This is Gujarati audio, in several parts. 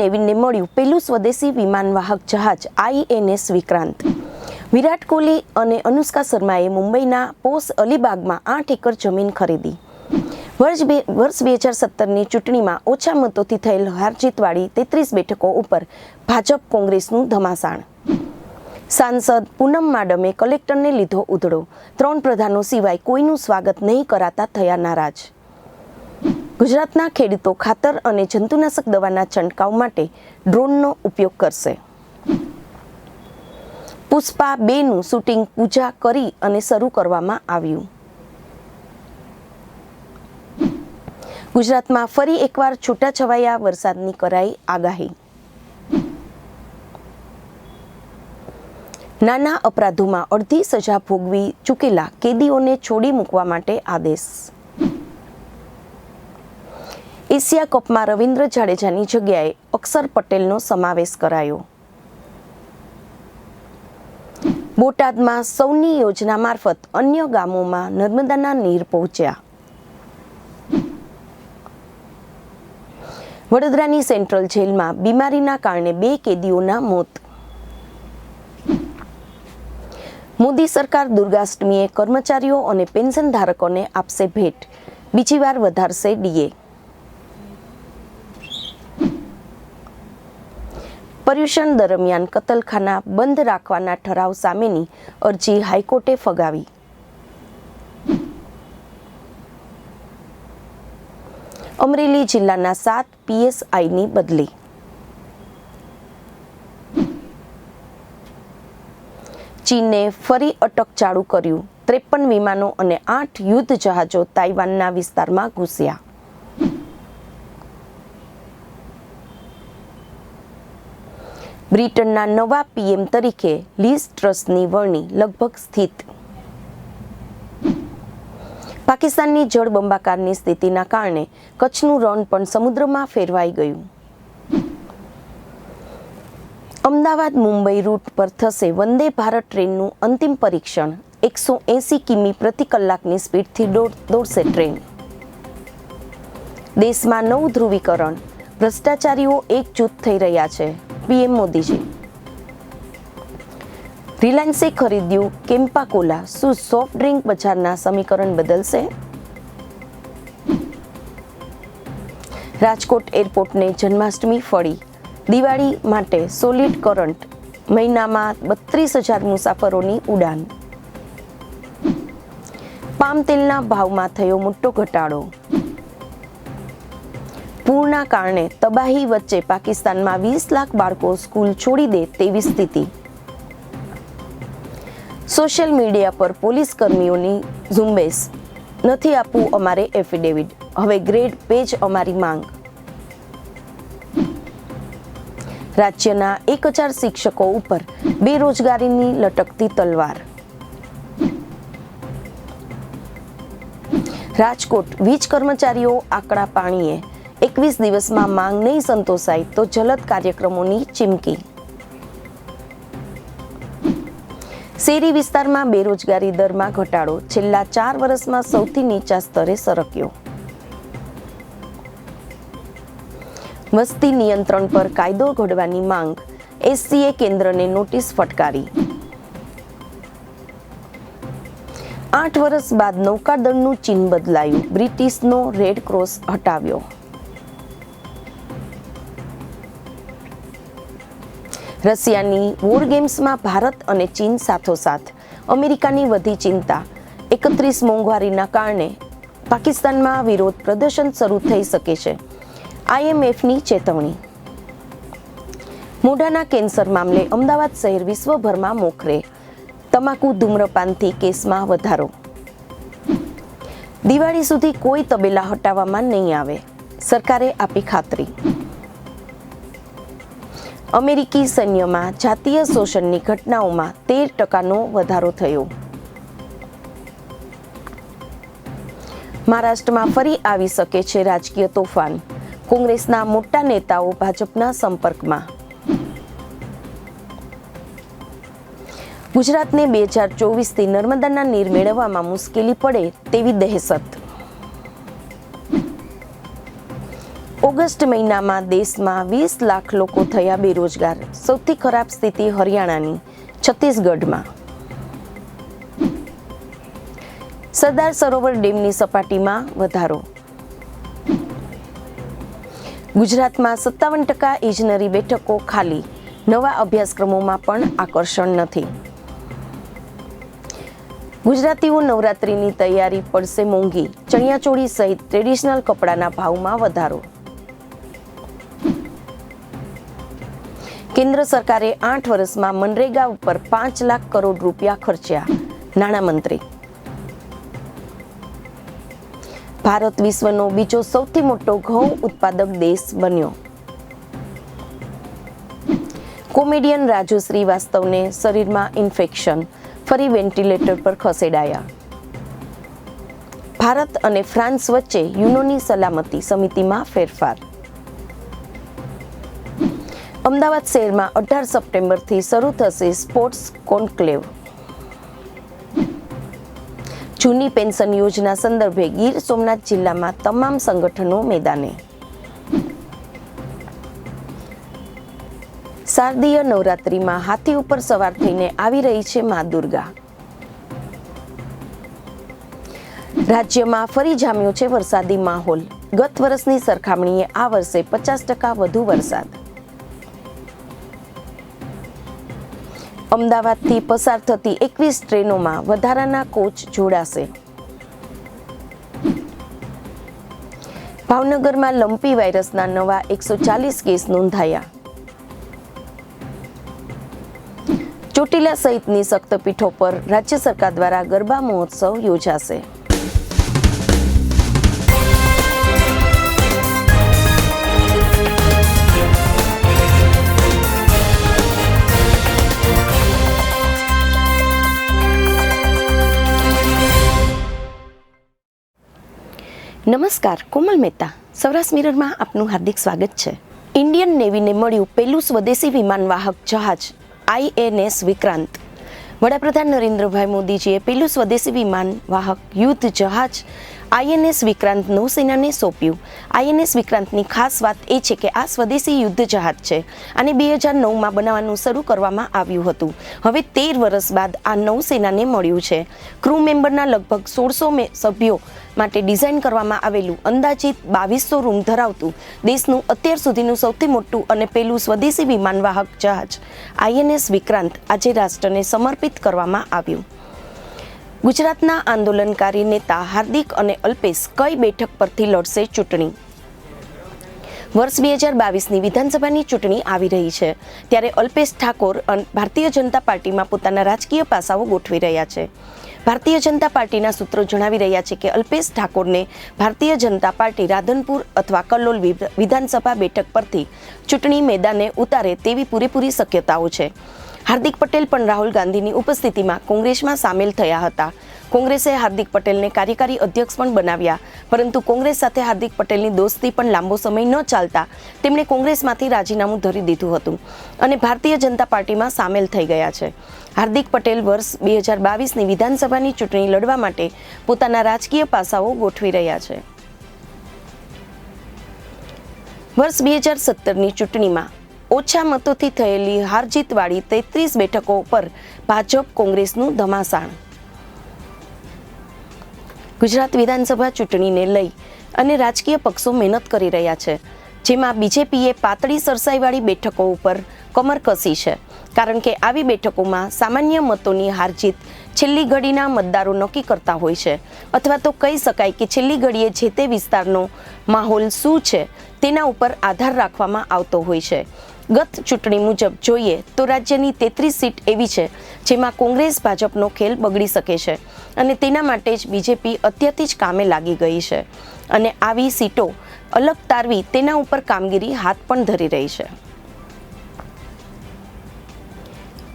નેવીને મળ્યું પહેલું સ્વદેશી વિમાનવાહક જહાજ INS વિક્રાંત। વિરાટ કોહલી અને અનુષ્કા શર્માએ મુંબઈના પોશ અલીબાગમાં 8 એકર જમીન ખરીદી। વર્ષ 2017ની ચૂંટણીમાં ઓછા મતોથી થયેલ હારજીતવાળી 33 બેઠકો ઉપર ભાજપ કોંગ્રેસનું ધમાસાણ। સાંસદ પૂનમ માડમે કલેક્ટરને લીધો ઉધડો, 3 પ્રધાનો સિવાય કોઈનું સ્વાગત નહીં કરાતા થયા નારાજ। ગુજરાતના ખેડૂતો ખાતર અને જંતુનાશક દવાના છંટકાવ માટે ડ્રોનનો ઉપયોગ કરશે। પુષ્પા 2નું શૂટિંગ પૂજા કરી અને શરૂ કરવામાં આવ્યું। ગુજરાતમાં ફરી એકવાર છૂટાછવાયા વરસાદની કરાઈ આગાહી। નાના અપરાધોમાં અડધી સજા ભોગવી ચૂકેલા કેદીઓને છોડી મૂકવા માટે આદેશ। એશિયા કપમાં રવિન્દ્ર જાડેજાની જગ્યાએ અક્ષર પટેલનો સમાવેશ કરાયો। બોટાદમાં સૌની યોજના મારફત અન્ય ગામોમાં નર્મદાના નીર પહોંચ્યા। વડોદરાની સેન્ટ્રલ જેલમાં બીમારીના કારણે 2 કેદીઓના મોત। મોદી સરકાર દુર્ગાષ્ટમીએ કર્મચારીઓ અને પેન્શન ધારકોને આપશે ભેટ, બીજી વાર વધારશે DA। પર્યુષણ દરમિયાન કતલખાના બંધ રાખવાના ઠરાવ સામેની અરજી હાઈકોર્ટે ફગાવી। અમરેલી જિલ્લાના 7 PSIની બદલી। ચીને ફરી અટક ચાલુ કર્યું, 53 વિમાનો અને 8 યુદ્ધ જહાજો તાઇવાનના વિસ્તારમાં ઘૂસ્યા। બ્રિટનના નવા PM તરીકે લીઝ ટ્રસની વરણી લગભગ સ્થિત। પાકિસ્તાનની જળબંબાકારની સ્થિતિના કારણે કચ્છનું રણ પણ સમુદ્રમાં ફેરવાઈ ગયું। અમદાવાદ મુંબઈ રૂટ પર થશે વંદે ભારત ટ્રેનનું અંતિમ પરીક્ષણ, 180 કિમી પ્રતિ કલાકની સ્પીડથી દોડશે ટ્રેન। દેશમાં નવું ધ્રુવીકરણ, ભ્રષ્ટાચારીઓ એકજૂથ થઈ રહ્યા છે, PM મોદીજી। રિલાયન્સે ખરીદ્યું કેમ્પા કોલા, શું સોફ્ટ ડ્રિંક બજારના સમીકરણ બદલશે? રાજકોટ એરપોર્ટને જન્માષ્ટમી ફળી, દિવાળી માટે સોલિડ કરંટ, મહિનામાં 32,000 મુસાફરોની ઉડાન। પામ તેલના ભાવમાં થયો મોટો ઘટાડો। પૂરના કારણે તબાહી વચ્ચે પાકિસ્તાનમાં 20 લાખ બાળકો સ્કૂલ છોડી દે તેવી સ્થિતિ। સોશિયલ મીડિયા પર પોલીસ કર્મીઓની ઝુંબેશ, નથી આપવું અમારે એફિડેવિટ, હવે ગ્રેડ પેજ અમારી માંગ। રાજ્યના 1000 શિક્ષકો ઉપર બેરોજગારીની લટકતી તલવાર। રાજકોટ વીજ કર્મચારીઓ આકડા પાણીએ, 21 દિવસમાં માંગ નહીં સંતોષાય તો જલદ કાર્યક્રમોની ચીમકી। શહેરી વિસ્તારમાં બેરોજગારી દરમાં ઘટાડો, છેલ્લા 4 વર્ષમાં સૌથી નીચા સ્તરે સરક્યો। વસ્તી નિયંત્રણ પર કાયદો ઘડવાની માંગ, SCએ કેન્દ્રને નોટિસ ફટકારી। 8 વર્ષ બાદ નૌકાદળનું ચિહ્ન બદલાયું, બ્રિટિશનો રેડ ક્રોસ હટાવ્યો। રશિયાની વોર ગેમ્સમાં ભારત અને ચીન સાથોસાથ, અમેરિકાની વધી ચિંતા, 31 મોંઘવારીના કારણે પાકિસ્તાનમાં વિરોધ પ્રદર્શન શરૂ થઈ શકે છે, IMFની ચેતવણી। મોઢાના કેન્સર મામલે અમદાવાદ શહેર વિશ્વભરમાં મોખરે, તમાકુ ધૂમ્રપાનથી કેસમાં વધારો। દિવાળી સુધી કોઈ તબેલા હટાવવામાં નહીં આવે, સરકારે આપી ખાતરી। અમેરિકી સૈન્યમાં જાતીય શોષણની ઘટનાઓમાં 13% વધારો થયો। મહારાષ્ટ્રમાં ફરી આવી શકે છે રાજકીય તોફાન, કોંગ્રેસના મોટા નેતાઓ ભાજપના સંપર્કમાં। ગુજરાતને 2024થી નર્મદાના નીર મેળવવામાં મુશ્કેલી પડે તેવી દહેશત। ઓગસ્ટ મહિનામાં દેશમાં 20 લાખ લોકો થયા બેરોજગાર. સૌથી ખરાબ સ્થિતિ હરિયાણાની, છત્તીસગઢમાં. સરદાર સરોવર ડેમની સપાટીમાં વધારો. ગુજરાતમાં 57% ઇજનેરી બેઠકો ખાલી. નવા અભ્યાસક્રમોમાં પણ આકર્ષણ નથી. ગુજરાતીઓ નવરાત્રિની તૈયારી પડશે મોંઘી. ચણિયાચોળી સહિત ટ્રેડિશનલ કપડાના ભાવમાં વધારો. કેન્દ્ર સરકારે 8 વર્ષમાં મનરેગા ઉપર 5 લાખ કરોડ રૂપિયા ખર્ચ્યા. નાણામંત્રી. ભારત વિશ્વનો બીજો સૌથી મોટો ઘઉં ઉત્પાદક દેશ બન્યો. કોમેડિયન રાજુ શ્રીવાસ્તવને શરીરમાં ઇન્ફેક્શન, ફરી વેન્ટિલેટર પર ખસેડાયા. ભારત અને ફ્રાન્સ વચ્ચે યુનોની સલામતી સમિતિમાં ફેરફાર. અમદાવાદ શહેરમાં 18 સપ્ટેમ્બરથી શરૂ થશે સ્પોર્ટ્સ કોન્ક્લેવ. જૂની પેન્શન યોજના સંદર્ભે ગીર સોમનાથ જિલ્લામાં તમામ સંગઠનો મેદાને. શારદીય નવરાત્રિમાં હાથી ઉપર સવાર થઈને આવી રહી છે મા દુર્ગા. રાજ્યમાં ફરી જામ્યો છે વરસાદી માહોલ. ગત વર્ષની સરખામણીએ આ વર્ષે 50% વધુ વરસાદ. અમદાવાદથી પસાર થતી 21 ટ્રેનોમાં વધારાના કોચ જોડાશે. ભાવનગરમાં લંપી વાયરસના નવા 140 કેસ નોંધાયા. ચોટીલા સહિતની શક્તિપીઠો પર રાજ્ય સરકાર દ્વારા ગરબા મહોત્સવ યોજાશે. નમસ્કાર, કોમલ મહેતા, સૌરાષ્ટ્ર મિરરમાં આપનું હાર્દિક સ્વાગત છે. ઇન્ડિયન નેવીને મળ્યું પહેલું સ્વદેશી વિમાનવાહક જહાજ INS વિક્રાંત. વડાપ્રધાન નરેન્દ્રભાઈ મોદીજીએ પહેલું સ્વદેશી વિમાનવાહક યુદ્ધ જહાજ INS વિક્રાંત નૌસેનાને સોંપ્યું. INS વિક્રાંતની ખાસ વાત એ છે કે આ સ્વદેશી યુદ્ધ જહાજ છે. આને 2009માં બનાવવાનું શરૂ કરવામાં આવ્યું હતું. હવે 13 વર્ષ બાદ આ નૌસેનાને મળ્યું છે. ક્રૂ મેમ્બરના લગભગ 1600 સભ્યો માટે ડિઝાઇન કરવામાં આવેલું અંદાજિત 2200 રૂમ ધરાવતું દેશનું અત્યાર સુધીનું સૌથી મોટું અને પહેલું સ્વદેશી વિમાનવાહક જહાજ INS વિક્રાંત આજે રાષ્ટ્રને સમર્પિત કરવામાં આવ્યું. ગુજરાતના આંદોલનકારી નેતા હાર્દિક અને અલ્પેશ કઈ બેઠક પરથી લડશે ચૂંટણી? વર્ષ 2022ની વિધાનસભાની ચૂંટણી આવી રહી છે, ત્યારે અલ્પેશ ઠાકોર ભારતીય જનતા પાર્ટીમાં પોતાના રાજકીય પાસાઓ ગોઠવી રહ્યા છે. ભારતીય જનતા પાર્ટીના સૂત્રો જણાવી રહ્યા છે કે અલ્પેશ ઠાકોરને ભારતીય જનતા પાર્ટી રાધનપુર અથવા કલોલ વિધાનસભા બેઠક પરથી ચૂંટણી મેદાને ઉતારે તેવી પૂરેપૂરી શક્યતાઓ છે. હાર્દિક પટેલ પણ રાહુલ ગાંધીની ઉપસ્થિતિમાં કોંગ્રેસમાં સામેલ થયા હતા. કોંગ્રેસે હાર્દિક પટેલને કાર્યકારી અધ્યક્ષ પણ બનાવ્યા, પરંતુ કોંગ્રેસ સાથે હાર્દિક પટેલની દોસ્તી પણ લાંબો સમય ન ચાલતા તેમણે કોંગ્રેસમાંથી રાજીનામું ધરી દીધું હતું અને ભારતીય જનતા પાર્ટીમાં સામેલ થઈ ગયા છે. હાર્દિક પટેલ વર્ષ 2022ની વિધાનસભાની ચૂંટણી લડવા માટે પોતાના રાજકીય પાસાઓ ગોઠવી રહ્યા છે. વર્ષ 2017ની ચૂંટણીમાં ઓછા મતોથી થયેલી હારજીતવાળી 33 બેઠકો પર ભાજપ કોંગ્રેસનું ધમાસાણ. ગુજરાત વિધાનસભા ચૂંટણીને લઈ અને રાજકીય પક્ષો મહેનત કરી રહ્યા છે, જેમાં બીજેપીએ પાતળી સરસાઈવાળી બેઠકો ઉપર કમર કસી છે, કારણ કે આવી બેઠકોમાં સામાન્ય મતોની હારજીત છેલ્લી ઘડીના મતદારો નક્કી કરતા હોય છે, અથવા તો કહી શકાય કે છેલ્લી ઘડીએ જે તે વિસ્તારનો માહોલ શું છે તેના ઉપર આધાર રાખવામાં આવતો હોય છે. ગત ચૂંટણી મુજબ જોઈએ તો રાજ્યની 33 સીટ એવી છે જેમાં કોંગ્રેસ ભાજપનો ખેલ બગડી શકે છે, અને તેના માટે જ બીજેપી અત્યારથી જ કામે લાગી ગઈ છે અને આવી સીટો અલગ તારવી તેના ઉપર કામગીરી હાથ પણ ધરી રહી છે.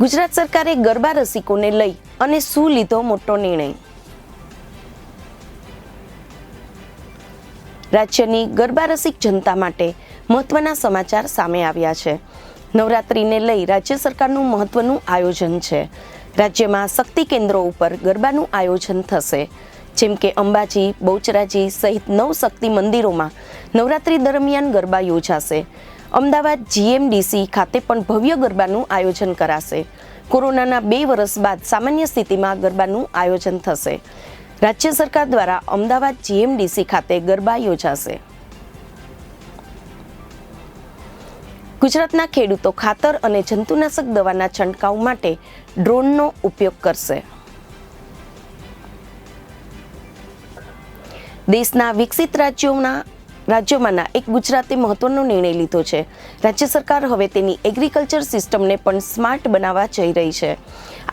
ગુજરાત સરકારે ગરબા રસિકોને લઈ અને શું લીધો મોટો નિર્ણય? રાજ્યની ગરબા રસિક જનતા માટે મહત્વના સમાચાર સામે આવ્યા છે. નવરાત્રિને લઈ રાજ્ય સરકારનું મહત્વનું આયોજન છે. રાજ્યમાં શક્તિ કેન્દ્રો ઉપર ગરબાનું આયોજન થશે, જેમ કે અંબાજી, બહુચરાજી સહિત 9 શક્તિ મંદિરોમાં નવરાત્રી દરમિયાન ગરબા યોજાશે. અમદાવાદ GMDC ખાતે પણ ભવ્ય ગરબાનું આયોજન કરાશે. કોરોનાના 2 વર્ષ બાદ સામાન્ય સ્થિતિમાં ગરબાનું આયોજન થશે. રાજ્ય સરકાર દ્વારા અમદાવાદ GMDC ખાતે ગરબા યોજાશે. ગુજરાતના ખેડૂતો ખાતર અને જંતુનાશક દવાના છંટકાવ માટે ડ્રોનનો ઉપયોગ કરશે. દેશના વિકસિત રાજ્યોમાંના એક ગુજરાતે મહત્વનો નિર્ણય લીધો છે. રાજ્ય સરકાર હવે તેની એગ્રીકલ્ચર સિસ્ટમને પણ સ્માર્ટ બનાવવા જઈ રહી છે.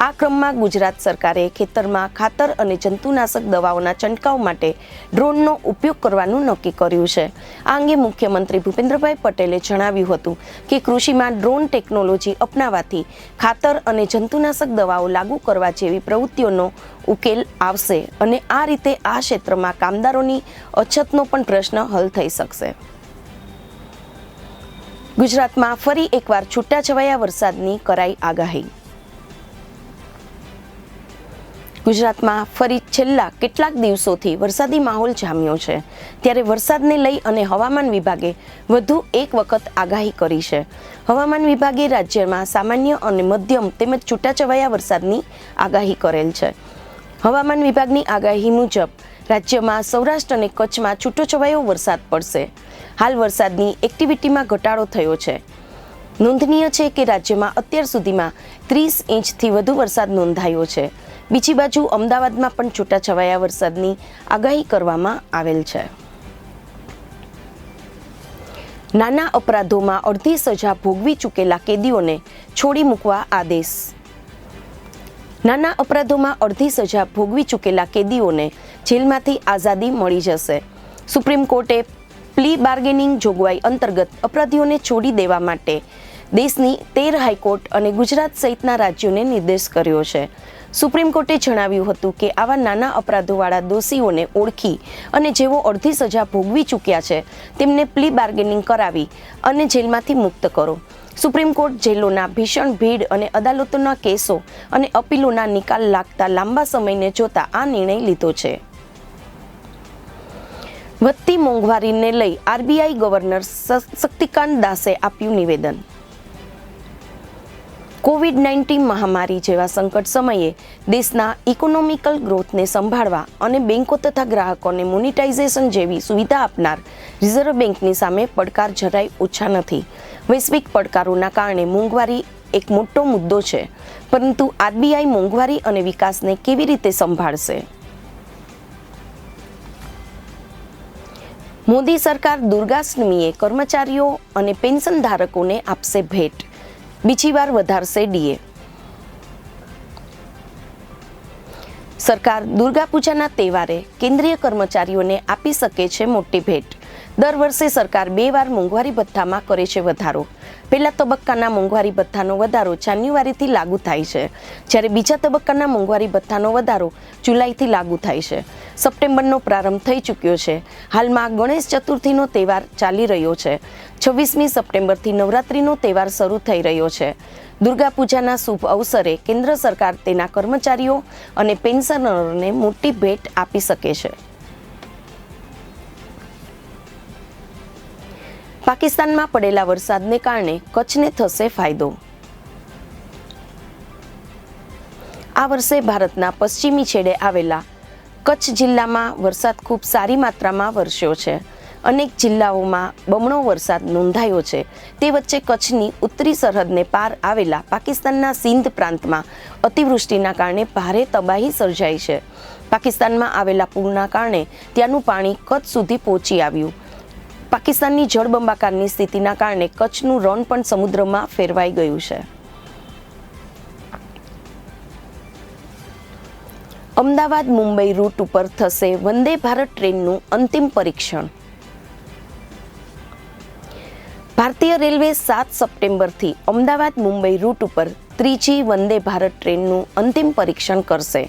આ ક્રમમાં ગુજરાત સરકારે ખેતરમાં ખાતર અને જંતુનાશક દવાઓના છંટકાવ માટે ડ્રોનનો ઉપયોગ કરવાનું નક્કી કર્યું છે. આ અંગે મુખ્યમંત્રી ભૂપેન્દ્રભાઈ પટેલે જણાવ્યું હતું કે કૃષિમાં ડ્રોન ટેકનોલોજી અપનાવવાથી ખાતર અને જંતુનાશક દવાઓ લાગુ કરવા જેવી પ્રવૃત્તિઓનો ઉકેલ આવશે અને આ રીતે આ ક્ષેત્રમાં કામદારોની અછતનો પણ પ્રશ્ન હલ થઈ શકશે. ગુજરાતમાં ફરી એકવાર છૂટાછવાયા વરસાદની કરાઈ આગાહી. ગુજરાતમાં ફરી છેલ્લા કેટલાક દિવસોથી વરસાદી માહોલ જામ્યો છે. ત્યારે વરસાદને લઈ અને હવામાન વિભાગે વધુ એક વખત આગાહી કરી છે. હવામાન વિભાગે રાજ્યમાં સામાન્ય અને મધ્યમ તેમજ છૂટાછવાયા વરસાદની આગાહી કરેલ છે. હવામાન વિભાગની આગાહી મુજબ રાજ્યમાં સૌરાષ્ટ્ર અને કચ્છમાં છૂટોછવાયો વરસાદ પડશે. હાલ વરસાદની એક્ટિવિટીમાં ઘટાડો થયો છે. નોંધનીય છે કે રાજ્યમાં અત્યાર સુધીમાં 30 ઇંચથી વધુ વરસાદ નોંધાયો છે. બીજી બાજુ અમદાવાદમાં પણ છૂટાછવાયા વરસાદની આગાહી કરવામાં આવેલ છે. નાના અપરાધોમાં અડધી સજા ભોગવી ચૂકેલા કેદીઓને છોડી મૂકવા આદેશ. નાના અપરાધોમાં અડધી સજા ભોગવી ચૂકેલા કેદીઓને જેલમાંથી આઝાદી મળી જશે. સુપ્રીમ કોર્ટે પ્લી બાર્ગેનિંગ જોગવાઈ અંતર્ગત અપરાધીઓને છોડી દેવા માટે દેશની 13 હાઈકોર્ટ અને ગુજરાત સહિતના રાજ્યોને નિર્દેશ કર્યો છે. સુપ્રીમ કોર્ટે જણાવ્યું હતું કે આવા નાના અપરાધોવાળા દોષીઓને ઓળખી અને જેઓ અડધી સજા ભોગવી ચૂક્યા છે તેમને પ્લી બાર્ગેનિંગ કરાવી અને જેલમાંથી મુક્ત કરો. સુપ્રીમ કોર્ટ જેલોના ભીષણ ભીડ અને અદાલતોના કેસો અને અપીલોના નિકાલ લાગતા લાંબા સમયને જોતા આ નિર્ણય લીધો છે. વધતી મોંઘવારીને લઈ RBI ગવર્નર શક્તિકાંત દાસે આપ્યું નિવેદન. કોવિડ-19 મહામારી જેવા સંકટ સમયે દેશના ઇકોનોમિકલ ગ્રોથને સંભાળવા અને બેંકો તથા ગ્રાહકોને મોનિટાઇઝેશન જેવી સુવિધા આપનાર રિઝર્વ બેંકની સામે પડકાર જરાય ઓછા નથી. વૈશ્વિક પડકારોના કારણે મોંઘવારી એક મોટો મુદ્દો છે, પરંતુ RBI મોંઘવારી અને વિકાસને કેવી રીતે સંભાળશે? મોદી સરકાર દુર્ગાષ્ટમીએ કર્મચારીઓ અને પેન્શન ધારકોને આપશે ભેટ. બીજી વાર વધારશે DA. સરકાર દુર્ગા પૂજાના તહેવારે કેન્દ્રીય કર્મચારીઓને આપી શકે છે મોટી ભેટ. દર વર્ષે સરકાર 2 વાર મોંઘવારી ભથ્થામાં કરે છે વધારો. પહેલા તબક્કાના મોંઘવારી ભથ્થાનો વધારો જાન્યુઆરીથી લાગુ થાય છે, જ્યારે બીજા તબક્કાના મોંઘવારી ભથ્થાનો વધારો જુલાઈથી લાગુ થાય છે. સપ્ટેમ્બરનો પ્રારંભ થઈ ચૂક્યો છે. હાલમાં ગણેશ ચતુર્થીનો તહેવાર ચાલી રહ્યો છે. 26મી સપ્ટેમ્બરથી નવરાત્રિનો તહેવાર શરૂ થઈ રહ્યો છે. દુર્ગા પૂજાના શુભ અવસરે કેન્દ્ર સરકાર તેના કર્મચારીઓ અને પેન્શનરોને મોટી ભેટ આપી શકે છે. પાકિસ્તાનમાં પડેલા વરસાદને કારણે કચ્છને થશે ફાયદો. આ વર્ષે ભારતના પશ્ચિમી છેડે આવેલા કચ્છ જિલ્લામાં વરસાદ ખૂબ સારી માત્રામાં વરસ્યો છે. અનેક જિલ્લાઓમાં બમણો વરસાદ નોંધાયો છે. તે વચ્ચે કચ્છની ઉત્તરી સરહદને પાર આવેલા પાકિસ્તાનના સિંધ પ્રાંતમાં અતિવૃષ્ટિના કારણે ભારે તબાહી સર્જાઈ છે. પાકિસ્તાનમાં આવેલા પૂરના કારણે ત્યાંનું પાણી કચ્છ સુધી પહોંચી આવ્યું. પાકિસ્તાનની જળબંબાકારની સ્થિતિના કારણે કચ્છનું રણ પણ સમુદ્રમાં ફેરવાઈ ગયું છે. અમદાવાદ મુંબઈ રૂટ ઉપર થશે વંદે ભારત ટ્રેનનું અંતિમ પરીક્ષણ. ભારતીય રેલવે 7 સપ્ટેમ્બરથી અમદાવાદ મુંબઈ રૂટ ઉપર 3જી વંદે ભારત ટ્રેનનું અંતિમ પરીક્ષણ કરશે.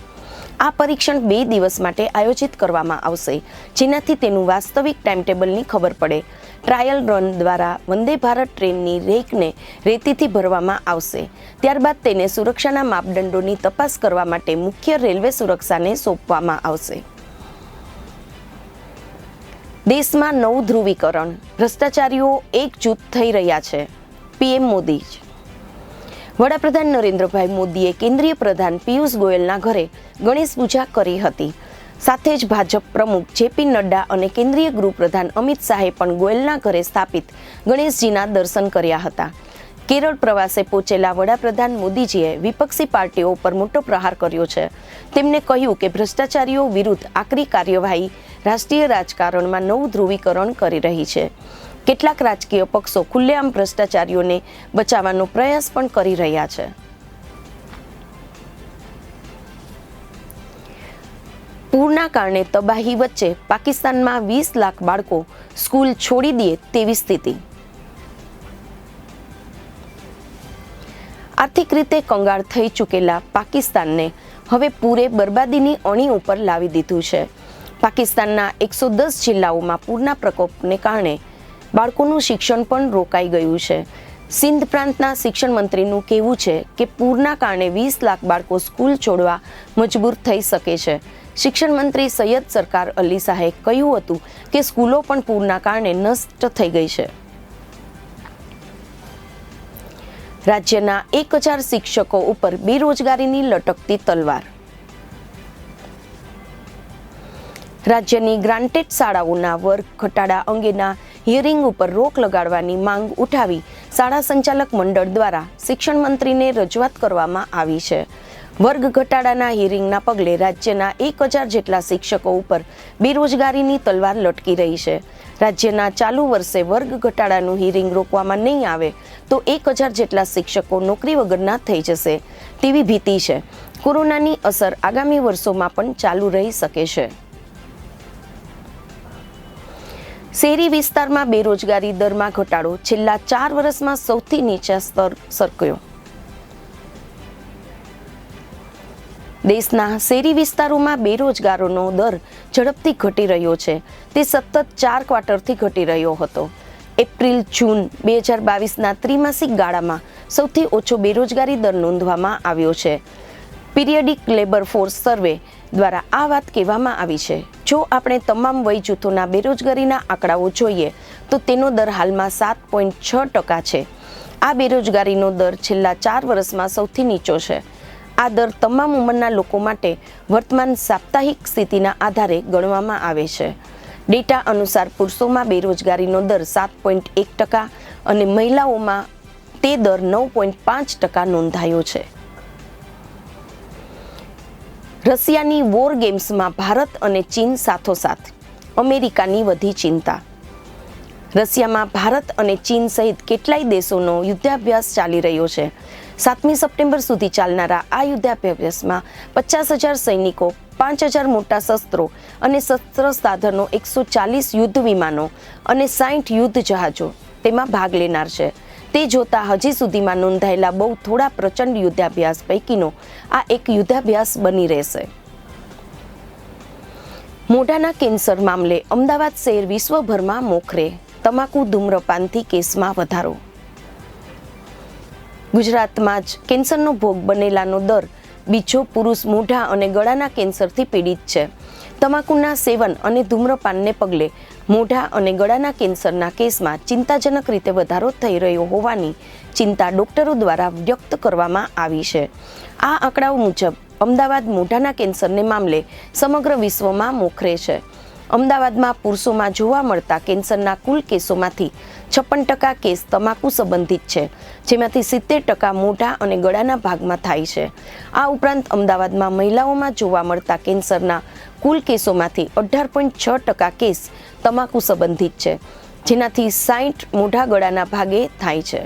આ પરીક્ષણ 2 દિવસ માટે આયોજિત કરવામાં આવશે, જેનાથી તેનું વાસ્તવિક ટાઈમટેબલની ખબર પડે. ટ્રાયલ રન દ્વારા વંદે ભારત ટ્રેનની રેકને રેતીથી ભરવામાં આવશે. ત્યારબાદ તેને સુરક્ષાના માપદંડોની તપાસ કરવા માટે મુખ્ય રેલવે સુરક્ષાને સોંપવામાં આવશે. દેશમાં નવું ધ્રુવીકરણ, ભ્રષ્ટાચારીઓ એકજૂથ થઈ રહ્યા છે, પીએમ મોદી. વડાપ્રધાન નરેન્દ્રભાઈ મોદીએ કેન્દ્રીય પ્રધાન પિયુષ ગોયલના ઘરે ગણેશ પૂજા કરી હતી. સાથે જ ભાજપ પ્રમુખ જેપી નડ્ડા અને કેન્દ્રીય ગૃહપ્રધાન અમિત શાહે પણ ગોયલના ઘરે સ્થાપિત ગણેશજીના દર્શન કર્યા હતા. કેરળ પ્રવાસે પહોંચેલા વડાપ્રધાન મોદીજીએ વિપક્ષી પાર્ટીઓ પર મોટો પ્રહાર કર્યો છે. તેમણે કહ્યું કે ભ્રષ્ટાચારીઓ વિરુદ્ધ આકરી કાર્યવાહી રાષ્ટ્રીય રાજકારણમાં નવું ધ્રુવીકરણ કરી રહી છે. કેટલાક રાજકીય પક્ષો ખુલ્લેઆમ ભ્રષ્ટાચારીઓને બચાવવાનો પ્રયાસ પણ કરી રહ્યા છે. પૂરના કારણે તબાહી વચ્ચે પાકિસ્તાનમાં 20 લાખ બાળકો સ્કૂલ છોડી દે તેવી સ્થિતિ. આર્થિક રીતે કંગાળ થઈ ચૂકેલા પાકિસ્તાનને હવે પૂરે બરબાદીની અણી ઉપર લાવી દીધું છે. પાકિસ્તાનના 110 જિલ્લાઓમાં પૂરના પ્રકોપને કારણે બાળકોનું શિક્ષણ પણ રોકાઈ ગયું છે. સિંધ પ્રાંતના શિક્ષણ મંત્રીનું કહેવું છે કે પૂરના કારણે 20 લાખ બાળકો સ્કૂલ છોડવા મજબૂર થઈ શકે છે. શિક્ષણ મંત્રી સૈયદ સરકાર અલી શાહે કહ્યું હતું કે સ્કૂલો પણ પૂરના કારણે નષ્ટ થઈ ગઈ છે. રાજ્યના 1000 શિક્ષકો ઉપર બેરોજગારીની લટકતી તલવાર. રાજ્યની ગ્રાન્ટેડ શાળાઓના વર્ગ ઘટાડા અંગેના હિયરિંગ ઉપર રોક લગાડવાની માંગ ઉઠાવી શાળા સંચાલક મંડળ દ્વારા શિક્ષણ મંત્રીને રજૂઆત કરવામાં આવી છે. વર્ગ ઘટાડાના હિયરિંગના પગલે રાજ્યના 1000 જેટલા શિક્ષકો ઉપર બેરોજગારીની તલવાર લટકી રહી છે. રાજ્યના ચાલુ વર્ષે વર્ગ ઘટાડાનું હિયરિંગ રોકવામાં નહીં આવે તો 1000 જેટલા શિક્ષકો નોકરી વગરના થઈ જશે તેવી ભીતિ છે. કોરોનાની અસર આગામી વર્ષોમાં પણ ચાલુ રહી શકે છે. શહેરી વિસ્તારમાં બેરોજગારી દરમાં ઘટાડો છેલ્લા 4 વર્ષમાં સૌથી નીચા સ્તર સરક્યો. દેશના શહેરી વિસ્તારોમાં બેરોજગારોનો દર ઝડપથી ઘટી રહ્યો છે. તે સતત 4 ક્વાર્ટરથી ઘટી રહ્યો હતો. એપ્રિલ-જૂન 2022ના ત્રિમાસિક ગાળામાં સૌથી ઓછો બેરોજગારી દર નોંધવામાં આવ્યો છે. પીરિયડિક લેબર ફોર્સ સર્વે દ્વારા આ વાત કહેવામાં આવી છે. જો આપણે તમામ વય જૂથોના બેરોજગારીના આંકડાઓ જોઈએ તો તેનો દર હાલમાં 7.6% છે. આ બેરોજગારીનો દર છેલ્લા 4 વર્ષમાં સૌથી નીચો છે. આ દર તમામ ઉંમરના લોકો માટે વર્તમાન સાપ્તાહિક સ્થિતિના આધારે ગણવામાં આવે છે. ડેટા અનુસાર પુરુષોમાં બેરોજગારીનો દર 7.1% અને મહિલાઓમાં તે દર 9.5% નોંધાયો છે. રશિયાની વોર ગેમ્સમાં ભારત અને ચીન સાથોસાથ, અમેરિકાની વધી ચિંતા. રશિયામાં ભારત અને ચીન સહિત કેટલાય દેશોનો યુદ્ધાભ્યાસ ચાલી રહ્યો છે. 7મી સપ્ટેમ્બર સુધી ચાલનારા આ યુદ્ધાભ્યાસમાં 50,000 સૈનિકો, 5,000 મોટા શસ્ત્રો અને શસ્ત્ર સાધનો, 140 યુદ્ધ વિમાનો અને 60 યુદ્ધ જહાજો તેમાં ભાગ લેનાર છે. તે જોતા હજી સુધીમાં નોંધાયેલા બહુ થોડા પ્રચંડ યુદ્ધાભ્યાસ પૈકીનો આ એક યુદ્ધાભ્યાસ બની રહેશે. મોઢાના કેન્સર મામલે અમદાવાદ શહેર વિશ્વભરમાં મોખરે, તમાકુ ધૂમ્રપાનથી કેસમાં વધારો. ગુજરાતમાં જ કેન્સરનો ભોગ બનેલાનો દર બીજો પુરુષ મોઢા અને ગળાના કેન્સરથી પીડિત છે. તમાકુના સેવન અને ધૂમ્રપાનને પગલે મોઢા અને ગળાના કેન્સરના કેસમાં ચિંતાજનક રીતે વધારો થઈ રહ્યો હોવાની ચિંતા ડોક્ટરો દ્વારા વ્યક્ત કરવામાં આવી છે. આ આંકડાઓ મુજબ અમદાવાદ મોઢાના કેન્સરને મામલે સમગ્ર વિશ્વમાં મોખરે છે. અમદાવાદમાં પુરુષોમાં જોવા મળતા કેન્સરના કુલ કેસોમાંથી 56% કેસ તમાકુ સંબંધિત છે, જેમાંથી 70% મોઢા અને ગળાના ભાગમાં થાય છે. આ ઉપરાંત અમદાવાદમાં મહિલાઓમાં જોવા મળતા કેન્સરના કુલ કેસોમાંથી 18.6% કેસ તમાકુ સંબંધિત છે, જેનાથી 60 મોઢા ગળાના ભાગે થાય છે.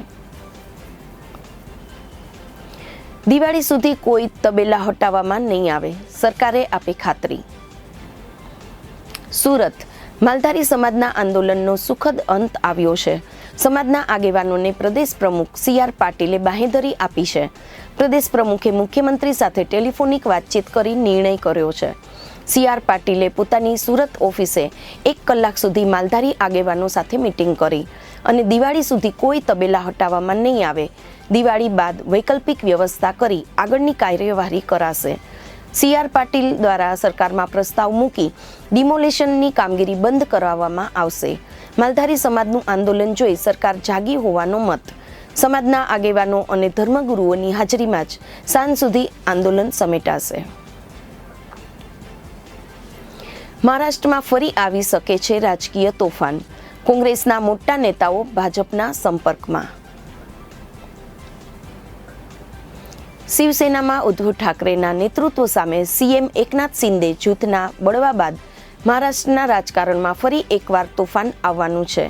દિવાળી સુધી કોઈ તબેલા હટાવવામાં નહીં આવે, સરકારે આપી ખાતરી. સુરત, માલધારી સમાજના આંદોલનનો સુખદ અંત આવ્યો છે. સમાજના આગેવાનોને પ્રદેશ પ્રમુખ CR પાટીલે બાંહેધરી આપી છે. પ્રદેશ પ્રમુખે મુખ્યમંત્રી સાથે ટેલિફોનિક વાતચીત કરી નિર્ણય કર્યો છે. CR પાટીલે પોતાની સુરત ઓફિસે 1 કલાક સુધી માલધારી આગેવાનો સાથે મીટિંગ કરી અને દિવાળી સુધી કોઈ તબેલા હટાવવામાં નહીં આવે. દિવાળી બાદ વૈકલ્પિક વ્યવસ્થા કરી આગળની કાર્યવાહી કરાશે. CR પાટીલ દ્વારા સરકારમાં પ્રસ્તાવ મૂકી ડિમોલિશનની કામગીરી બંધ કરાવવામાં આવશે. માલધારી સમાજનું આંદોલન જોઈ સરકાર જાગી હોવાનો મત. સમાજના આગેવાનો અને ધર્મગુરુઓની હાજરીમાં જ સાંજ સુધી આંદોલન સમેટાશે. મહારાષ્ટ્રમાં ફરી આવી શકે છે રાજકીય તોફાન. કોંગ્રેસના મોટા નેતાઓ ભાજપના સંપર્કમાં. શિવસેનામાં ઉદ્ધવ ઠાકરેના નેતૃત્વ સામે CM એકનાથ શિંદે જૂથના બળવા બાદ મહારાષ્ટ્રના રાજકારણમાં ફરી એકવાર તોફાન આવવાનું છે.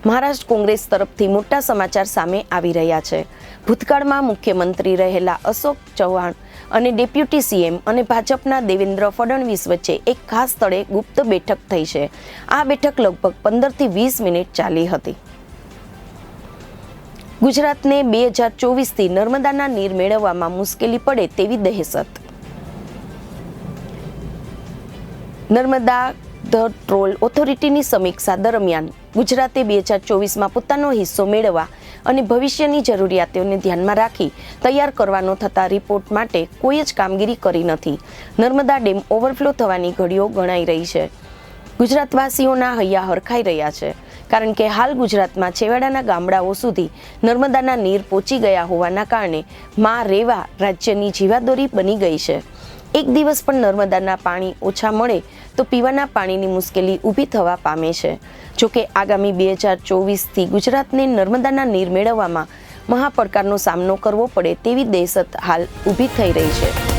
મહારાષ્ટ્ર કોંગ્રેસ તરફથી મોટા સમાચાર સામે આવી રહ્યા છે. ભૂતકાળમાં મુખ્યમંત્રી રહેલા અશોક ચૌહાણ અને ડેપ્યુટી CM અને ભાજપના દેવેન્દ્ર ફડણવીસ વચ્ચે એક ખાસ સ્થળે ગુપ્ત બેઠક થઈ છે. આ બેઠક લગભગ 15 થી 20 મિનિટ ચાલી હતી. ગુજરાતને 2024થી નર્મદાના નીર મેળવવામાં મુશ્કેલી પડે તેવી દહેશત. નર્મદા ધ ટ્રોલ ઓથોરિટીની સમીક્ષા દરમિયાન ગુજરાતે 2024માં પોતાનો હિસ્સો મેળવવા અને ભવિષ્યની જરૂરિયાતોને ધ્યાનમાં રાખી તૈયાર કરવાનો થતા રિપોર્ટ માટે કોઈ જ કામગીરી કરી નથી. નર્મદા ડેમ ઓવરફ્લો થવાની ઘડીઓ ગણાઈ રહી છે. ગુજરાતવાસીઓના હૈયા હરખાઈ રહ્યા છે, કારણ કે હાલ ગુજરાતમાં છેવાડાના ગામડાઓ સુધી નર્મદાના નીર પહોંચી ગયા હોવાના કારણે માં રેવા રાજ્યની જીવાદોરી બની ગઈ છે. એક દિવસ પણ નર્મદાના પાણી ઓછા મળે તો પીવાના પાણીની મુશ્કેલી ઊભી થવા પામે છે. જોકે આગામી 2024થી ગુજરાતને નર્મદાના નીર મેળવવામાં મહાપડકારનો સામનો કરવો પડે તેવી દહેશત હાલ ઊભી થઈ રહી છે.